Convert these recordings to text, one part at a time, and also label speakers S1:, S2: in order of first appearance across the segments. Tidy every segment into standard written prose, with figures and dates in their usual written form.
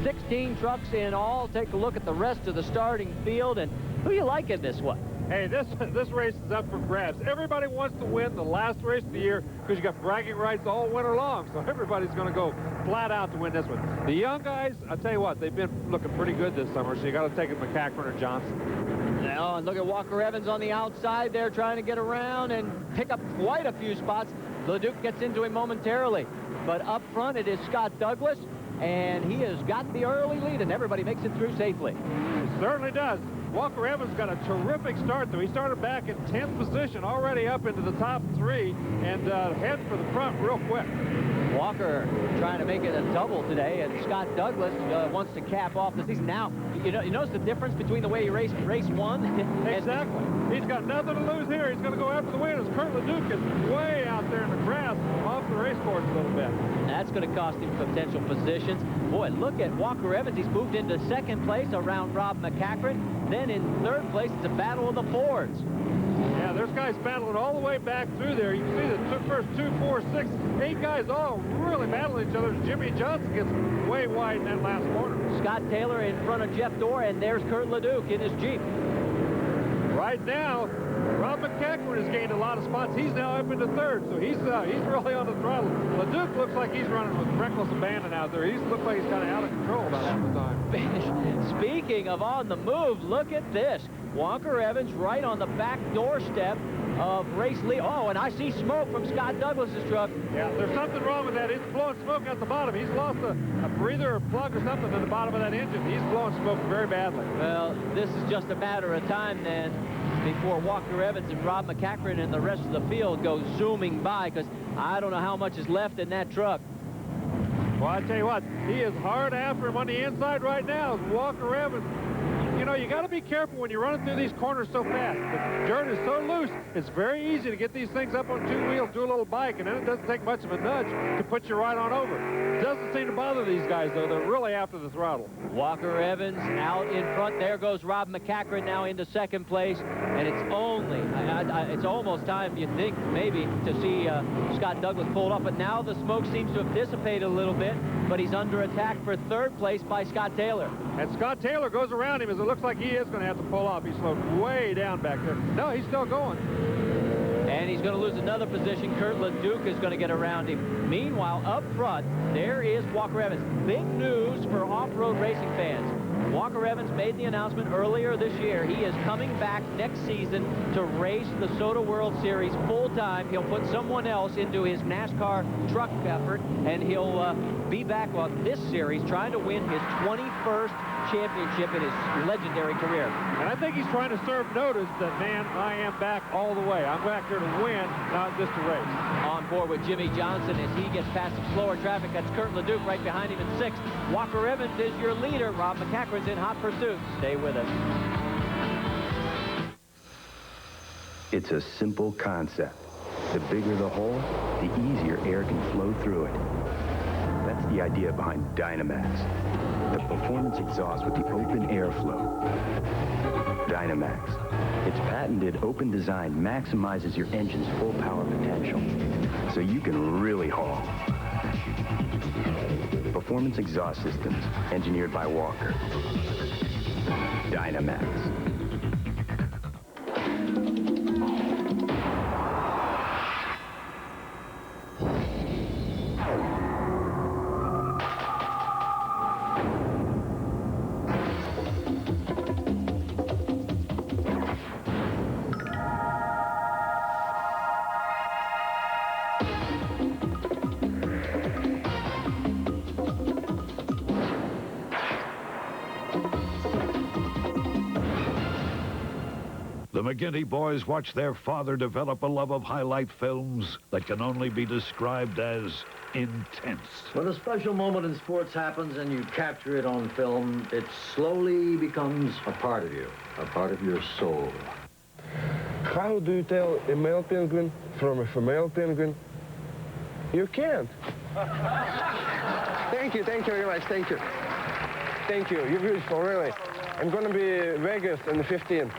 S1: 16 trucks in all. Take a look at the rest of the starting field, and who do you like in this one?
S2: Hey, this race is up for grabs. Everybody wants to win the last race of the year because you got bragging rights all winter long. So everybody's going to go flat out to win this one. The young guys, I'll tell you what, they've been looking pretty good this summer. So you got to take it McCachran or Johnson.
S1: Now, and look at Walker Evans on the outside there trying to get around and pick up quite a few spots. LeDuc gets into him momentarily. But up front, it is Scott Douglas, and he has got the early lead, and everybody makes it through safely.
S2: He certainly does. Walker Evans got a terrific start, though. He started back in 10th position, already up into the top 3, and heading for the front real quick. Walker
S1: trying to make it a double today, and Scott Douglas wants to cap off the season. Now, you notice the difference between the way he raced race 1?
S2: Exactly. He's got nothing to lose here. He's going to go after the win as Kurt LeDuc is way out there in the grass off the race course a little bit.
S1: That's going to cost him potential positions. Boy, look at Walker Evans. He's moved into second place around Rob McCachran. Then in third place, it's a battle of the Fords.
S2: Yeah, there's guys battling all the way back through there. You can see the first 2, 4, 6, 8 guys all really battling each other. Jimmy Johnson gets way wide in that last corner.
S1: Scott Taylor in front of Jeff Dorr, and there's Kurt LeDuc in his Jeep.
S2: Right now, Rob McCachran has gained a lot of spots. He's now up into third, so he's really on the throttle. LeDuc looks like he's running with reckless abandon out there. He looks like he's kind of out of control about half the time.
S1: Speaking of on the move, look at this. Walker Evans right on the back doorstep of race lead. Oh, and I see smoke from Scott Douglas's truck.
S2: Yeah, there's something wrong with that. It's blowing smoke out the bottom. He's lost a breather or plug or something at the bottom of that engine. He's blowing smoke very badly.
S1: Well, this is just a matter of time then before Walker Evans and Rob McCachran and the rest of the field go zooming by, because I don't know how much is left in that truck.
S2: Well, I tell you what, he is hard after him on the inside right now. Walker Evans. You know, you got to be careful when you're running through these corners so fast. The dirt is so loose, it's very easy to get these things up on 2 wheels, do a little bike, and then it doesn't take much of a nudge to put you right on over. It doesn't seem to bother these guys, though. They're really after the throttle.
S1: Walker Evans out in front. There goes Rob McCachran now into second place, and it's only, it's almost time, you think, maybe, to see Scott Douglas pulled off, but now the smoke seems to have dissipated a little bit, but he's under attack for third place by Scott Taylor.
S2: And Scott Taylor goes around him as it looks like he is going to have to pull off. He slowed way down back there. No, he's still going.
S1: And he's going to lose another position. Kurt LeDuc is going to get around him. Meanwhile, up front, there is Walker Evans. Big news for off-road racing fans. Walker Evans made the announcement earlier this year. He is coming back next season to race the Soda World Series full-time. He'll put someone else into his NASCAR truck effort, and he'll be back on this series trying to win his 21st championship in his legendary career.
S2: And I think he's trying to serve notice that, man, I am back all the way. I'm back here to win, not just to race.
S1: On board with Jimmy Johnson as he gets past some slower traffic. That's Kurt LeDuc right behind him in sixth. Walker Evans is your leader. Rob McCachran's in hot pursuit. Stay with us.
S3: It's a simple concept. The bigger the hole, the easier air can flow through it. That's the idea behind Dynamax, the performance exhaust with the open airflow. Dynamax. Its patented open design maximizes your engine's full power potential, so you can really haul. Performance exhaust systems, engineered by Walker. Dynamax.
S4: The McGinty boys watch their father develop a love of highlight films that can only be described as intense.
S5: When a special moment in sports happens and you capture it on film, it slowly becomes a part of you, a part of your soul.
S6: How do you tell a male penguin from a female penguin? You can't. Thank you very much, thank you. Thank you, you're beautiful, really. I'm gonna be Vegas on the 15th.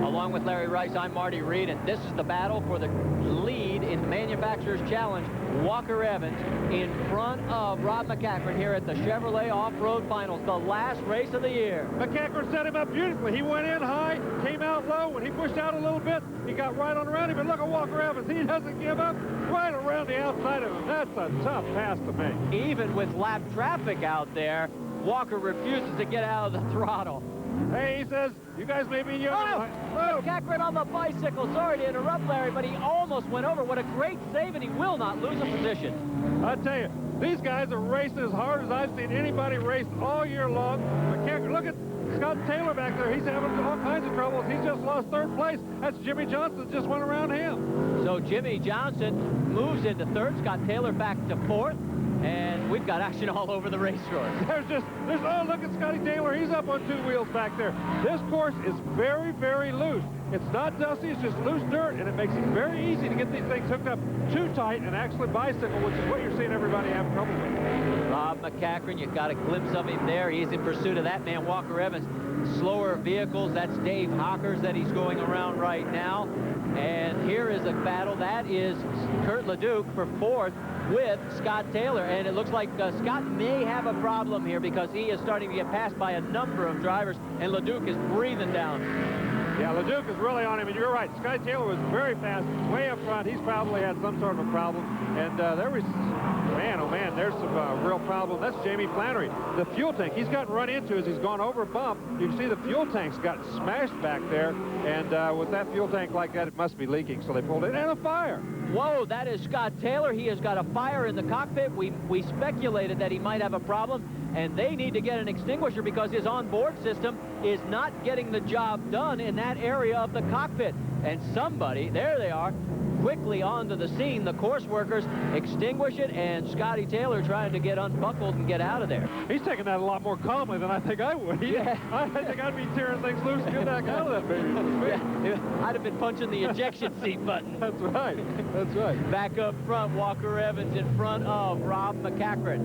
S1: Along with Larry Rice, I'm Marty Reed, and this is the battle for the lead in Manufacturer's Challenge, Walker Evans in front of Rob McCaffrey here at the Chevrolet Off-Road Finals, the last race of the year.
S2: McCaffrey set him up beautifully. He went in high, came out low. When he pushed out a little bit, he got right on around him. But look at Walker Evans. He doesn't give up. Right around the outside of him. That's a tough pass to make.
S1: Even with lap traffic out there, Walker refuses to get out of the throttle.
S2: Hey, he says, you guys may be young.
S1: Oh, McCaffrey on the bicycle. Sorry to interrupt, Larry, but he almost went over. What a great save, and he will not lose a position.
S2: I tell you, these guys are racing as hard as I've seen anybody race all year long. McCaffrey, look at Scott Taylor back there. He's having all kinds of troubles. He's just lost third place. That's Jimmy Johnson just went around him.
S1: So Jimmy Johnson moves into third. Scott Taylor back to fourth. And we've got action all over the racecourse.
S2: Oh, look at Scotty Taylor. He's up on two wheels back there. This course is very, very loose. It's not dusty, it's just loose dirt, and it makes it very easy to get these things hooked up too tight and actually bicycle, which is what you're seeing everybody have trouble with.
S1: Rob McCaffrey, you got a glimpse of him there. He's in pursuit of that man, Walker Evans. Slower vehicles, that's Dave Hawkers that he's going around right now. And here is a battle. That is Kurt Leduc for fourth with Scott Taylor. And it looks like Scott may have a problem here because he is starting to get passed by a number of drivers, and Leduc is breathing down.
S2: Yeah, Leduc is really on him, and you're right. Scott Taylor was very fast, way up front. He's probably had some sort of a problem. And there was, man, oh man, there's some real problem. That's Jamie Flannery. The fuel tank he's gotten run into as he's gone over a bump. You can see the fuel tank's gotten smashed back there. And with that fuel tank like that, it must be leaking. So they pulled it, and a fire.
S1: Whoa, that is Scott Taylor. He has got a fire in the cockpit. We speculated that he might have a problem, and they need to get an extinguisher because his onboard system is not getting the job done in that area of the cockpit. And somebody, there they are, quickly onto the scene. The course workers extinguish it, and Scotty Taylor trying to get unbuckled and get out of there.
S2: He's taking that a lot more calmly than I think I would.
S1: Yeah.
S2: I think I'd be tearing things loose to get that out of that baby.
S1: Yeah, I'd have been punching the ejection seat button.
S2: That's right. That's right.
S1: Back up front, Walker Evans in front of Rob McCaffrey.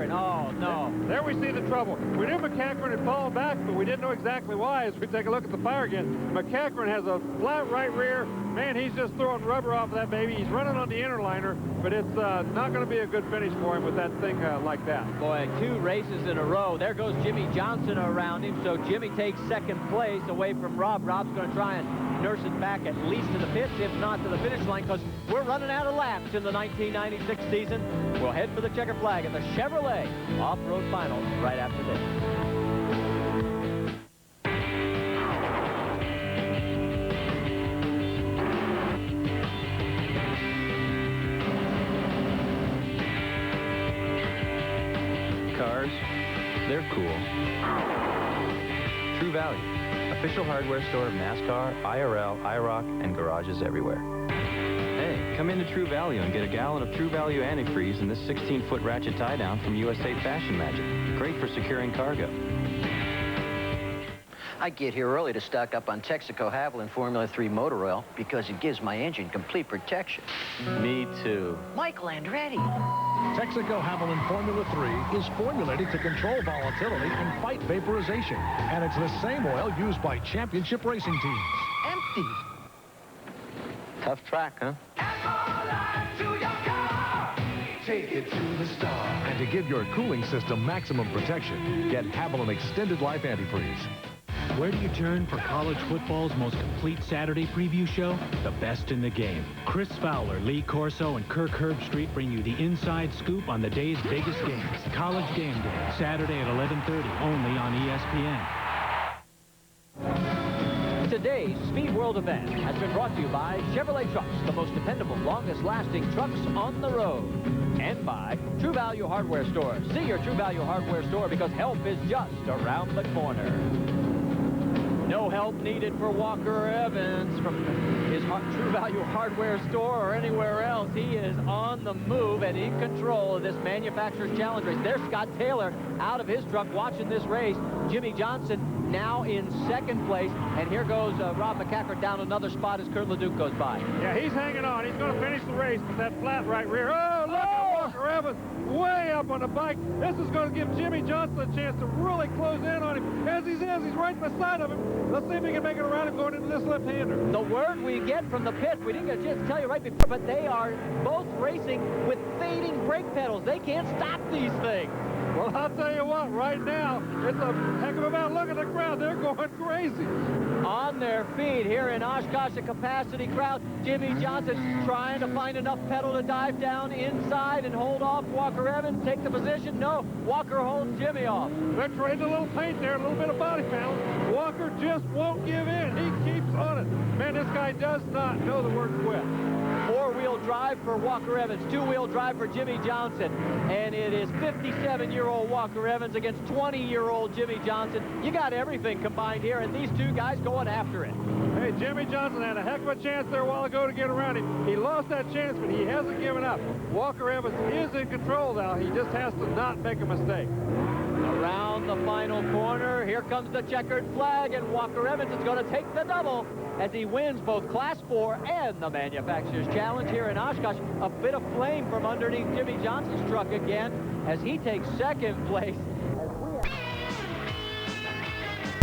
S1: Oh, no.
S2: There we see the trouble. We knew McCaffrey had fallen back, but we didn't know exactly why. As we take a look at the fire again, McCaffrey has a flat right rear. Man, he's just throwing rubber off of that baby. He's running on the inner liner, but it's not going to be a good finish for him with that thing like that.
S1: Boy, 2 races in a row. There goes Jimmy Johnson around him, so Jimmy takes second place away from Rob. Rob's going to try and nurse it back at least to the pits, if not to the finish line, because we're running out of laps in the 1996 season. We'll head for the checker flag at the Chevrolet Off-Road Finals right after this.
S7: Cars, they're cool. True Value, official hardware store of NASCAR, IRL, IROC, and garages everywhere. Hey, come into True Value and get a gallon of True Value antifreeze and this 16-foot ratchet tie-down from USA Fashion Magic. Great for securing cargo.
S8: I get here early to stock up on Texaco Haviland Formula 3 motor oil because it gives my engine complete protection.
S7: Me too.
S8: Michael Andretti.
S9: Texaco Haviland Formula 3 is formulated to control volatility and fight vaporization. And it's the same oil used by championship racing teams.
S8: Empty.
S7: Tough track, huh?
S9: Take it to the star. And to give your cooling system maximum protection, get Haviland Extended Life Antifreeze.
S10: Where do you turn for college football's most complete Saturday preview show? The best in the game. Chris Fowler, Lee Corso, and Kirk Herbstreit bring you the inside scoop on the day's biggest games. College Game Day, Saturday at 11:30, only on ESPN.
S1: Today's Speed World event has been brought to you by Chevrolet Trucks, the most dependable, longest-lasting trucks on the road. And by True Value Hardware Store. See your True Value Hardware Store because help is just around the corner. No help needed for Walker Evans from his True Value Hardware Store or anywhere else. He is on the move and in control of this Manufacturer's Challenge race. There's Scott Taylor out of his truck watching this race. Jimmy Johnson now in second place. And here goes Rob McCaffrey down another spot as Kurt Leduc goes by.
S2: Yeah, he's hanging on. He's going to finish the race with that flat right rear. Oh, look at Walker Evans way up on the bike. This is going to give Jimmy Johnson a chance to really close in on him. As he is, he's right beside of him. Let's see if he can make it around him going into this left-hander.
S1: The word we get from the pit, we didn't get a chance to tell you right before, but they are both racing with fading brake pedals. They can't stop these things.
S2: Well, I'll tell you what, right now, it's a heck of a battle. Look at the crowd. They're going crazy.
S1: On their feet here in Oshkosh, a capacity crowd. Jimmy Johnson trying to find enough pedal to dive down inside and hold off Walker Evans. Take the position. No, Walker holds Jimmy off.
S2: They're trading a little paint there, a little bit of body balance. Walker just won't give in. He keeps on it. Man, this guy does not know the word quit.
S1: Four-wheel drive for Walker Evans, two-wheel drive for Jimmy Johnson. And it is 57-year-old Walker Evans against 20-year-old Jimmy Johnson. You got everything combined here, and these two guys going after it.
S2: Hey, Jimmy Johnson had a heck of a chance there a while ago to get around him. He lost that chance, but he hasn't given up. Walker Evans is in control now. He just has to not make a mistake.
S1: Around the final corner, here comes the checkered flag, and Walker Evans is going to take the double as he wins both Class 4 and the Manufacturer's Challenge here in Oshkosh. A bit of flame from underneath Jimmy Johnson's truck again as he takes second place. As we